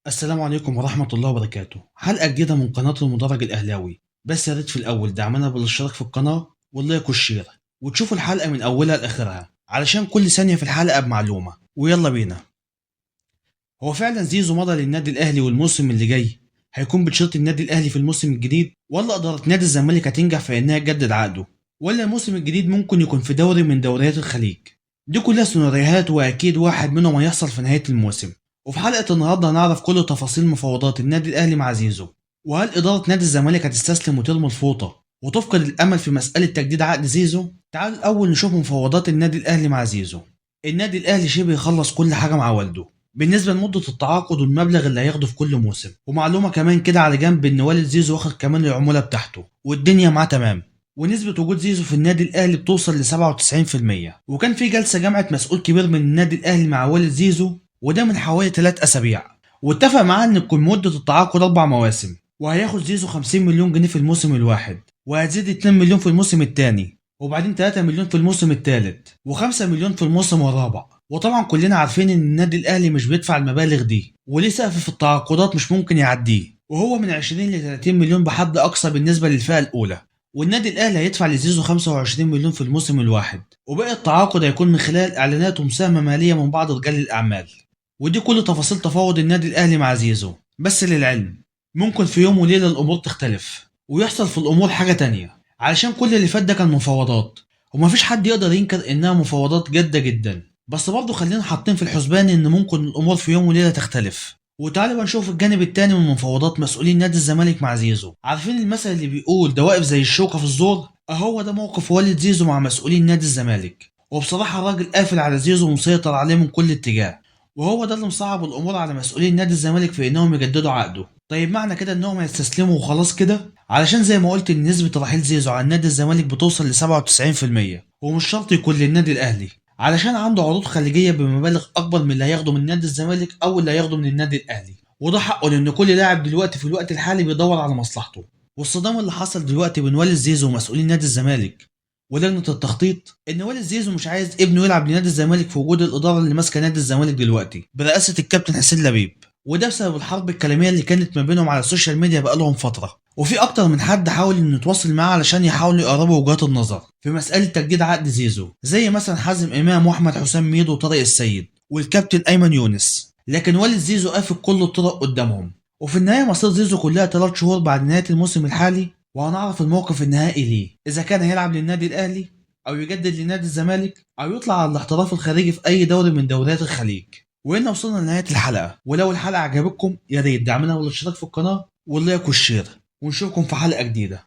السلام عليكم ورحمة الله وبركاته. حلقة جديدة من قناة المدرج الأهلاوي. بس يا ريت في الأول دعمنا بالاشتراك في القناة واللايك والشير وتشوفوا الحلقة من أولها لآخرها علشان كل ثانية في الحلقة بمعلومة. ويلا بينا. هو فعلا زيزو مضى للنادي الأهلي والموسم اللي جاي هيكون بتشيرت النادي الأهلي في الموسم الجديد، ولا إدارة نادي الزمالك هتنجح في إنها تجدد عقده، ولا الموسم الجديد ممكن يكون في دوري من دوريات الخليج؟ دي كلها سيناريوهات وأكيد واحد منهم هيحصل في نهاية الموسم. وفي حلقة النهاردة هنعرف كل تفاصيل مفاوضات النادي الأهلي مع زيزو، وهل إدارة نادي الزمالك هتستسلم وترمي الفوطة وتفقد الأمل في مسألة تجديد عقد زيزو؟ تعالوا الأول نشوف مفاوضات النادي الأهلي مع زيزو. النادي الأهلي شبه يخلص كل حاجة مع والده بالنسبة لمدة التعاقد والمبلغ اللي هياخده في كل موسم، ومعلومة كمان كده على جنب إن والد زيزو واخد كمان العمولة بتاعته والدنيا معاه تمام. ونسبة وجود زيزو في النادي الأهلي بتوصل ل 97%. وكان في جلسة جمعت مسؤول كبير من النادي الأهلي مع والد زيزو، وده من حوالي 3 أسابيع، واتفق معاه إن تكون مدة التعاقد 4 مواسم، وهياخد زيزو 50 مليون جنيه في الموسم الواحد، وهتزيد 2 مليون في الموسم الثاني، وبعدين 3 مليون في الموسم الثالث، و5 مليون في الموسم الرابع. وطبعا كلنا عارفين ان النادي الاهلي مش بيدفع المبالغ دي، وليه سقف في التعاقدات مش ممكن يعديه، وهو من 20 ل 30 مليون بحد اقصى بالنسبه للفئه الاولى. والنادي الاهلي هيدفع لزيزو 25 مليون في الموسم الواحد، وباقي التعاقد هيكون من خلال اعلانات ومساهمه ماليه من بعض رجال الاعمال. ودي كل تفاصيل تفاوض النادي الاهلي مع زيزو. بس للعلم ممكن في يوم وليله الامور تختلف ويحصل في الامور حاجه تانية، علشان كل اللي فات ده كان مفاوضات، ومفيش حد يقدر ينكر انها مفاوضات جاده جدا. بس برضه خلينا حاطين في الحسبان ان ممكن الامور في يوم وليله تختلف. وتعالوا بقى نشوف الجانب التاني من مفاوضات مسؤولين نادي الزمالك مع زيزو. عارفين المثل اللي بيقول ده واقف زي الشوكه في الزور؟ اهو ده موقف والد زيزو مع مسؤولين نادي الزمالك. وبصراحه الراجل قافل على زيزو ومسيطر عليه من كل اتجاه، وهو ده اللي مصعب الامور على مسؤولين نادي الزمالك في انهم يجددوا عقده. طيب معنى كده انهم هيستسلموا وخلاص كده؟ علشان زي ما قلت ان نسبه رحيل زيزو عن نادي الزمالك بتوصل ل 97%، ومش شرط يكون للنادي الاهلي، علشان عنده عروض خليجيه بمبالغ اكبر من اللي هياخده من نادي الزمالك او اللي هياخده من النادي الاهلي. وده حقه لان كل لاعب دلوقتي في الوقت الحالي بيدور على مصلحته. والصدام اللي حصل دلوقتي بين والد زيزو ومسؤولين نادي الزمالك ولجنه التخطيط ان والد زيزو مش عايز ابنه يلعب لنادي الزمالك في وجود الاداره اللي ماسكه نادي الزمالك دلوقتي برئاسه الكابتن حسين لبيب، وده بسبب الحرب الكلاميه اللي كانت ما بينهم على السوشيال ميديا بقالهم فتره. وفي اكتر من حد حاول انه يتواصل معاه علشان يحاولوا يقربوا وجهات النظر في مساله تجديد عقد زيزو، زي مثلا حازم امام واحمد حسام ميدو وطارق السيد والكابتن ايمن يونس، لكن والد زيزو قافل كل الطرق قدامهم. وفي النهايه مصير زيزو كلها 3 شهور بعد نهايه الموسم الحالي، وهنعرف الموقف النهائي ليه، اذا كان هيلعب للنادي الاهلي او يجدد لنادي الزمالك او يطلع على الاحتراف الخارجي في اي دوري من دوريات الخليج. وهنا وصلنا لنهايه الحلقه، ولو الحلقه عجبتكم يا ريت دعمنا بالاشتراك في القناه واللايك والشير، ونشوفكم في حلقه جديده.